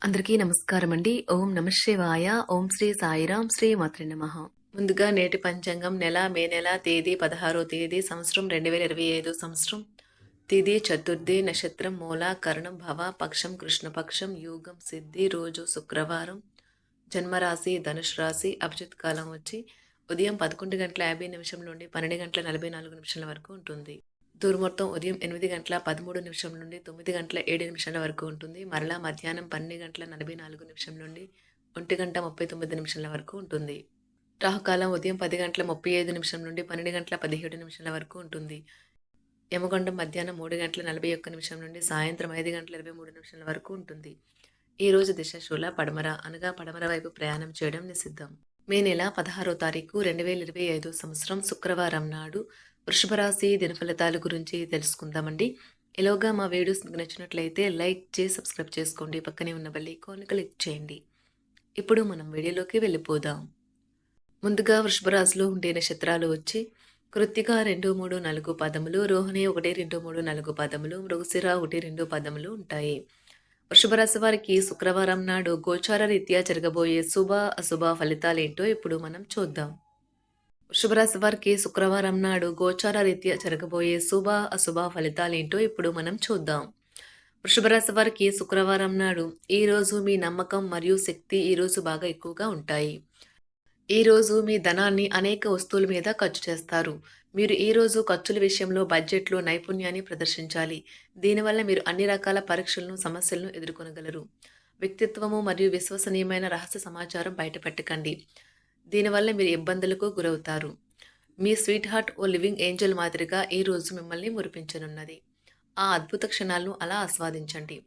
అందరికీ నమస్కారం అండి. ఓం నమః శివాయ. ఓం శ్రీ సాయిరాం. శ్రీ మాత్రే నమః. ముందుగా నేటి పంచాంగం మే నెల తేదీ 16వ తేదీ సంవత్సరం 2025 సంవత్సరం. తిథి చతుర్థి, నక్షత్రం మూల, కరణం భవ, పక్షం కృష్ణపక్షం, యోగం సిద్ధి, రోజు శుక్రవారం, జన్మరాశి ధనుష్ రాశి, అభిజిత్ కాలం వచ్చి ఉదయం 11:50 నుండి 12:44 వరకు ఉంటుంది. దుర్ముహూర్తం ఉదయం 8:13 నుండి 9:07 వరకు ఉంటుంది. మరలా మధ్యాహ్నం 12:44 నుండి 1:39 వరకు ఉంటుంది. రాహుకాలం ఉదయం 10:35 నుండి 12:17 వరకు ఉంటుంది. యమగండం మధ్యాహ్నం 3:41 నుండి సాయంత్రం 5:23 వరకు ఉంటుంది. ఈ రోజు దిశ శూల పడమర అనగా పడమర వైపు ప్రయాణం చేయడం నిషిద్ధం. మే నెల 16వ తారీఖు 2025 సంవత్సరం శుక్రవారం నాడు వృషభ రాశి దినఫలితాల గురించి తెలుసుకుందామండి. ఇలాగా మా వీడియోస్ మీకు నచ్చినట్లయితే లైక్ చేసి సబ్స్క్రైబ్ చేసుకోండి. పక్కనే ఉన్న బెల్ ఐకాన్ క్లిక్ చేయండి. ఇప్పుడు మనం వీడియోలోకి వెళ్ళిపోదాం. ముందుగా వృషభ రాశిలో ఉండే నక్షత్రాలు వచ్చి కృత్తిక 2, 3, 4 పదములు, రోహిణి 1, 2, 3, 4 పదములు, మృగశిర 1, 2 పదములు ఉంటాయి. వృషభ రాశి వారికి శుక్రవారం నాడు గోచార రీత్యా జరగబోయే శుభ అశుభ ఫలితాలేంటో ఇప్పుడు మనం చూద్దాం. వృషభ రాశి వారికి శుక్రవారం నాడు గోచార రీత్యా జరగబోయే శుభ అశుభ ఫలితాలేంటో ఇప్పుడు మనం చూద్దాం. వృషభ రాశి వారికి శుక్రవారం నాడు ఈ రోజు మీ నమ్మకం మరియు శక్తి ఈ రోజు బాగా ఎక్కువగా ఉంటాయి. ఈ రోజు మీ ధనాన్ని అనేక వస్తువుల మీద ఖర్చు చేస్తారు. మీరు ఈ రోజు ఖర్చుల విషయంలో బడ్జెట్లో నైపుణ్యాన్ని ప్రదర్శించాలి. దీనివల్ల మీరు అన్ని రకాల పరీక్షలను, సమస్యలను ఎదుర్కొనగలరు. వ్యక్తిత్వము మరియు విశ్వసనీయమైన రహస్య సమాచారం బయటపెట్టకండి. దీనివల్ల మీరు ఇబ్బందులకు గురవుతారు. మీ స్వీట్ హార్ట్ ఓ లివింగ్ ఏంజల్ మాదిరిగా ఈ రోజు మిమ్మల్ని మురిపించనున్నది. ఆ అద్భుత క్షణాలను అలా ఆస్వాదించండి.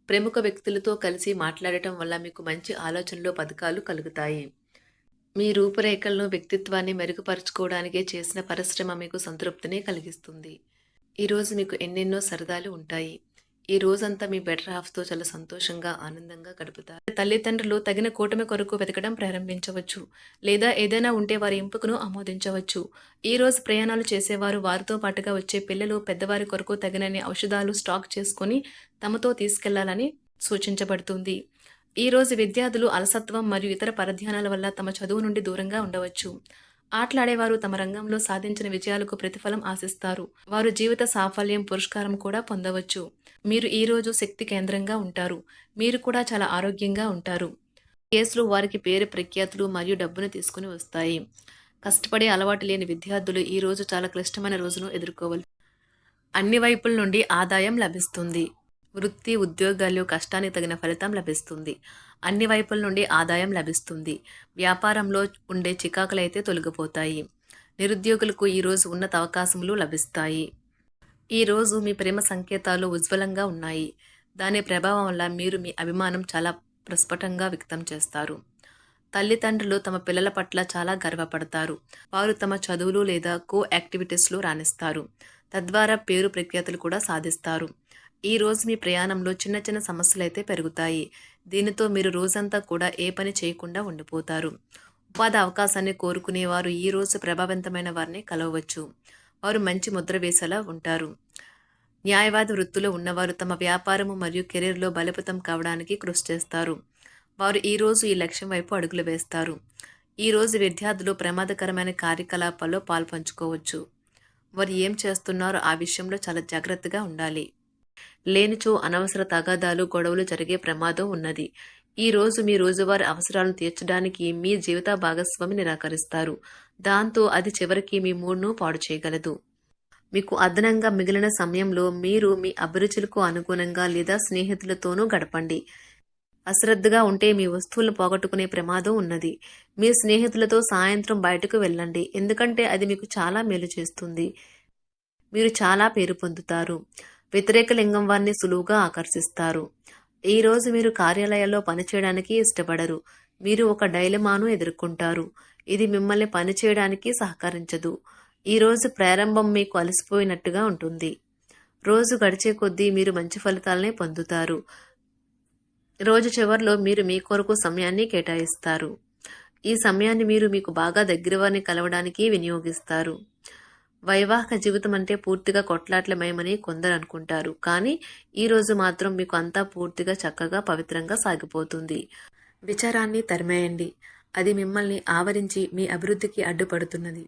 ప్రముఖ వ్యక్తులతో కలిసి మాట్లాడటం వల్ల మీకు మంచి ఆలోచనలు, పథకాలు కలుగుతాయి. మీ రూపురేఖలను, వ్యక్తిత్వాన్ని మెరుగుపరుచుకోవడానికే చేసిన పరిశ్రమ మీకు సంతృప్తిని కలిగిస్తుంది. ఈరోజు మీకు ఎన్నెన్నో సరదాలు ఉంటాయి. ఈ రోజంతా మీ బెటర్ హాఫ్తో చాలా సంతోషంగా, ఆనందంగా గడుపుతారు. తల్లిదండ్రులు తగిన కూటమి కొరకు వెతకడం ప్రారంభించవచ్చు, లేదా ఏదైనా ఉంటే వారి ఎంపికను ఆమోదించవచ్చు. ఈ రోజు ప్రయాణాలు చేసేవారు వారితో పాటుగా వచ్చే పిల్లలు, పెద్దవారి కొరకు తగినన్ని ఔషధాలు స్టాక్ చేసుకుని తమతో తీసుకెళ్లాలని సూచించబడుతుంది. ఈ రోజు విద్యార్థులు అలసత్వం మరియు ఇతర పరధ్యానాల వల్ల తమ చదువు నుండి దూరంగా ఉండవచ్చు. ఆటలాడేవారు తమ రంగంలో సాధించిన విజయాలకు ప్రతిఫలం ఆశిస్తారు. వారు జీవిత సాఫల్యం, పురస్కారం కూడా పొందవచ్చు. మీరు ఈ రోజు శక్తి కేంద్రంగా ఉంటారు. మీరు కూడా చాలా ఆరోగ్యంగా ఉంటారు. కేసులు వారికి పేరు ప్రఖ్యాతులు మరియు డబ్బును తీసుకుని వస్తాయి. కష్టపడే అలవాటు లేని విద్యార్థులు ఈ రోజు చాలా క్లిష్టమైన రోజును ఎదుర్కోవాలి. అన్ని వైపుల నుండి ఆదాయం లభిస్తుంది. వృత్తి, ఉద్యోగాల్లో కష్టానికి తగిన ఫలితం లభిస్తుంది. అన్ని వైపుల నుండి ఆదాయం లభిస్తుంది. వ్యాపారంలో ఉండే చికాకులైతే తొలగిపోతాయి. నిరుద్యోగులకు ఈరోజు ఉన్నత అవకాశములు లభిస్తాయి. ఈరోజు మీ ప్రేమ సంకేతాలు ఉజ్వలంగా ఉన్నాయి. దాని ప్రభావం వల్ల మీరు మీ అభిమానం చాలా ప్రస్ఫుటంగా వ్యక్తం చేస్తారు. తల్లిదండ్రులు తమ పిల్లల పట్ల చాలా గర్వపడతారు. వారు తమ చదువులు లేదా కో యాక్టివిటీస్లో రాణిస్తారు. తద్వారా పేరు ప్రఖ్యాతులు కూడా సాధిస్తారు. ఈ రోజు మీ ప్రయాణంలో చిన్న చిన్న సమస్యలు అయితే పెరుగుతాయి. దీనితో మీరు రోజంతా కూడా ఏ పని చేయకుండా ఉండిపోతారు. ఉపాధి అవకాశాన్ని కోరుకునేవారు ఈ రోజు ప్రభావవంతమైన వారిని కలవవచ్చు. వారు మంచి ముద్ర వేసేలా ఉంటారు. న్యాయవాది వృత్తిలో ఉన్నవారు తమ వ్యాపారము మరియు కెరీర్లో బలోపేతం కావడానికి కృషి చేస్తారు. వారు ఈ రోజు ఈ లక్ష్యం వైపు అడుగులు వేస్తారు. ఈ రోజు విద్యార్థులు ప్రమాదకరమైన కార్యకలాపాల్లో పాల్పంచుకోవచ్చు. వారు ఏం చేస్తున్నారో ఆ విషయంలో చాలా జాగ్రత్తగా ఉండాలి. లేనిచో అనవసర తగాదాలు, గొడవలు జరిగే ప్రమాదం ఉన్నది. ఈ రోజు మీ రోజువారీ అవసరాలను తీర్చడానికి మీ జీవిత భాగస్వామి నిరాకరిస్తారు. దాంతో అది చివరికి మీ మూడ్ను పాడు చేయగలదు. మీకు అదనంగా మిగిలిన సమయంలో మీరు మీ అభిరుచులకు అనుగుణంగా లేదా స్నేహితులతోనూ గడపండి. అశ్రద్ధగా ఉంటే మీ వస్తువులను పోగొట్టుకునే ప్రమాదం ఉన్నది. మీ స్నేహితులతో సాయంత్రం బయటకు వెళ్ళండి, ఎందుకంటే అది మీకు చాలా మేలు చేస్తుంది. మీరు చాలా పేరు పొందుతారు. వ్యతిరేక లింగం వారిని సులువుగా ఆకర్షిస్తారు. ఈ రోజు మీరు కార్యాలయాల్లో పనిచేయడానికి ఇష్టపడరు. మీరు ఒక డైలమాను ఎదుర్కొంటారు. ఇది మిమ్మల్ని పనిచేయడానికి సహకరించదు. ఈ రోజు ప్రారంభం మీకు అలసిపోయినట్టుగా ఉంటుంది. రోజు గడిచే కొద్దీ మీరు మంచి ఫలితాలనే పొందుతారు. రోజు చివరిలో మీరు మీ కొరకు సమయాన్ని కేటాయిస్తారు. ఈ సమయాన్ని మీరు మీకు బాగా దగ్గర వారిని కలవడానికి వినియోగిస్తారు. వైవాహిక జీవితం అంటే పూర్తిగా కొట్లాట్లమయమని కొందరు అనుకుంటారు. కానీ ఈ రోజు మాత్రం మీకు అంతా పూర్తిగా చక్కగా పవిత్రంగా సాగిపోతుంది. విచారాన్ని తరిమేయండి. అది మిమ్మల్ని ఆవరించి మీ అభివృద్ధికి అడ్డుపడుతున్నది.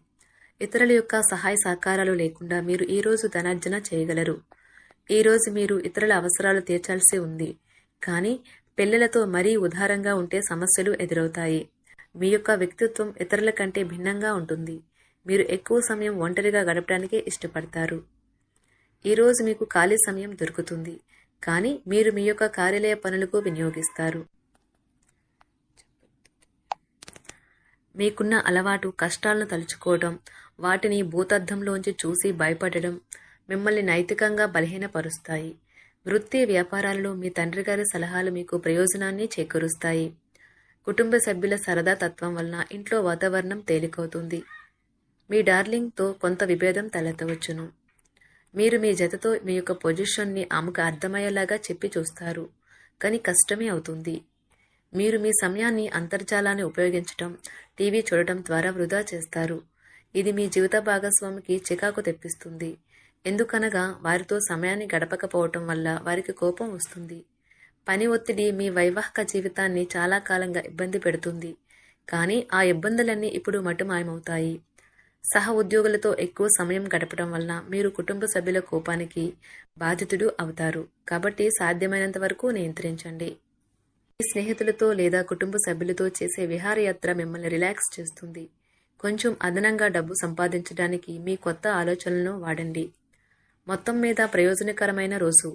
ఇతరుల యొక్క సహాయ సహకారాలు లేకుండా మీరు ఈ రోజు ధనార్జన చేయగలరు. ఈ రోజు మీరు ఇతరుల అవసరాలు తీర్చాల్సి ఉంది. కానీ పిల్లలతో మరీ ఉదారంగా ఉంటే సమస్యలు ఎదురవుతాయి. మీ యొక్క వ్యక్తిత్వం ఇతరుల కంటే భిన్నంగా ఉంటుంది. మీరు ఎక్కువ సమయం ఒంటరిగా గడపడానికే ఇష్టపడతారు. ఈరోజు మీకు ఖాళీ సమయం దొరుకుతుంది. కానీ మీరు మీ యొక్క కార్యాలయ పనులకు వినియోగిస్తారు. మీకున్న అలవాటు కష్టాలను తలుచుకోవడం, వాటిని భూతద్దంలోంచి చూసి భయపడడం మిమ్మల్ని నైతికంగా బలహీనపరుస్తాయి. వృత్తి వ్యాపారాలలో మీ తండ్రి గారి సలహాలు మీకు ప్రయోజనాన్ని చేకూరుస్తాయి. కుటుంబ సభ్యుల సరదా తత్వం వలన ఇంట్లో వాతావరణం తేలికవుతుంది. మీ డార్లింగ్తో కొంత విభేదం తలెత్తవచ్చును. మీరు మీ జతతో మీ యొక్క పొజిషన్ని ఆమెకు అర్థమయ్యేలాగా చెప్పి చూస్తారు. కానీ కష్టమే అవుతుంది. మీరు మీ సమయాన్ని అంతర్జాలాన్ని ఉపయోగించటం, టీవీ చూడటం ద్వారా వృధా చేస్తారు. ఇది మీ జీవిత భాగస్వామికి చికాకు తెప్పిస్తుంది. ఎందుకనగా వారితో సమయాన్ని గడపకపోవటం వల్ల వారికి కోపం వస్తుంది. పని ఒత్తిడి మీ వైవాహిక జీవితాన్ని చాలా కాలంగా ఇబ్బంది పెడుతుంది. కానీ ఆ ఇబ్బందులన్నీ ఇప్పుడు మటుమాయమవుతాయి. సహ ఉద్యోగులతో ఎక్కువ సమయం గడపడం వలన మీరు కుటుంబ సభ్యుల కోపానికి బాధితుడు అవుతారు. కాబట్టి సాధ్యమైనంత వరకు నియంత్రించండి. మీ స్నేహితులతో లేదా కుటుంబ సభ్యులతో చేసే విహారయాత్ర మిమ్మల్ని రిలాక్స్ చేస్తుంది. కొంచెం అదనంగా డబ్బు సంపాదించడానికి మీ కొత్త ఆలోచనలను వాడండి. మొత్తం మీద ప్రయోజనకరమైన రోజు.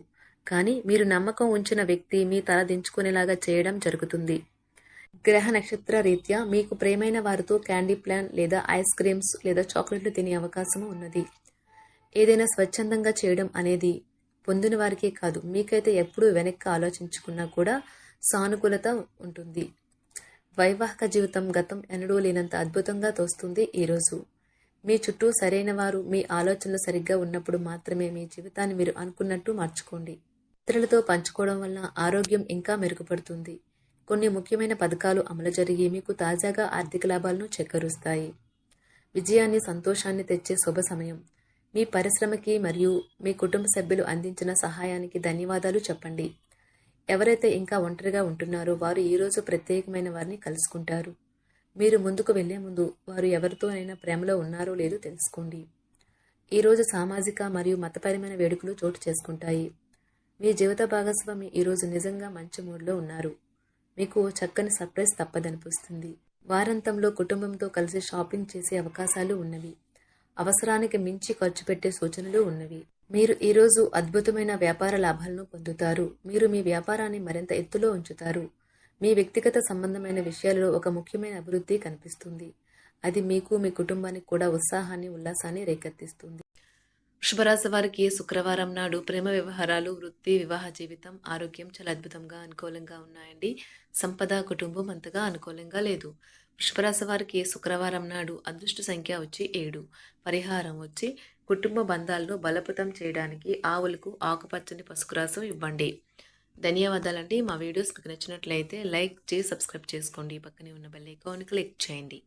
కానీ మీరు నమ్మకం ఉంచిన వ్యక్తి మీ తల దించుకునేలాగా చేయడం జరుగుతుంది. గ్రహ నక్షత్ర రీత్యా మీకు ప్రేమైన వారితో క్యాండీ ప్లాన్ లేదా ఐస్ క్రీమ్స్ లేదా చాక్లెట్లు తినే అవకాశం ఉన్నది. ఏదైనా స్వచ్ఛందంగా చేయడం అనేది పొందిన వారికే కాదు, మీకైతే ఎప్పుడూ వెనక్కి ఆలోచించుకున్నా కూడా సానుకూలత ఉంటుంది. వైవాహిక జీవితం గతం ఎన్నడూ లేనంత అద్భుతంగా తోస్తుంది. ఈరోజు మీ చుట్టూ సరైన వారు, మీ ఆలోచనలు సరిగ్గా ఉన్నప్పుడు మాత్రమే మీ జీవితాన్ని మీరు అనుకున్నట్టు మార్చుకోండి. ఇతరులతో పంచుకోవడం వల్ల ఆరోగ్యం ఇంకా మెరుగుపడుతుంది. కొన్ని ముఖ్యమైన పథకాలు అమలు జరిగి మీకు తాజాగా ఆర్థిక లాభాలను చేకూరుస్తాయి. విజయాన్ని, సంతోషాన్ని తెచ్చే శుభ సమయం. మీ పరిశ్రమకి మరియు మీ కుటుంబ సభ్యులు అందించిన సహాయానికి ధన్యవాదాలు చెప్పండి. ఎవరైతే ఇంకా ఒంటరిగా ఉంటున్నారో వారు ఈరోజు ప్రత్యేకమైన వారిని కలుసుకుంటారు. మీరు ముందుకు వెళ్లే ముందు వారు ఎవరితోనైనా ప్రేమలో ఉన్నారో లేదో తెలుసుకోండి. ఈరోజు సామాజిక మరియు మతపరమైన వేడుకలు చోటు చేసుకుంటాయి. మీ జీవిత భాగస్వామి ఈరోజు నిజంగా మంచి మూడ్లో ఉన్నారు. మీకు చక్కని సర్ప్రైజ్ తప్పదనిపిస్తుంది. వారాంతంలో కుటుంబంతో కలిసి షాపింగ్ చేసే అవకాశాలు ఉన్నవి. అవసరానికి మించి ఖర్చు పెట్టే సూచనలు ఉన్నవి. మీరు ఈరోజు అద్భుతమైన వ్యాపార లాభాలను పొందుతారు. మీరు మీ వ్యాపారాన్ని మరింత ఎత్తులో ఉంచుతారు. మీ వ్యక్తిగత సంబంధమైన విషయాలలో ఒక ముఖ్యమైన అభివృద్ధి కనిపిస్తుంది. అది మీకు, మీ కుటుంబానికి కూడా ఉత్సాహాన్ని, ఉల్లాసాన్ని రేకెత్తిస్తుంది. వృషభరాశి వారికి శుక్రవారం నాడు ప్రేమ వ్యవహారాలు, వృత్తి, వివాహ జీవితం, ఆరోగ్యం చాలా అద్భుతంగా అనుకూలంగా ఉన్నాయండి. సంపద, కుటుంబం అంతగా అనుకూలంగా లేదు. వృషభరాశి వారికి శుక్రవారం నాడు అదృష్ట సంఖ్య వచ్చి 7. పరిహారం వచ్చి కుటుంబ బంధాలను బలోపేతం చేయడానికి ఆవులకు ఆకుపచ్చని పసుపురాసం ఇవ్వండి. ధన్యవాదాలండి. మా వీడియోస్ మీకు నచ్చినట్లయితే లైక్ చేసి సబ్స్క్రైబ్ చేసుకోండి. పక్కనే ఉన్న బెల్ ఐకాన్ క్లిక్ చేయండి.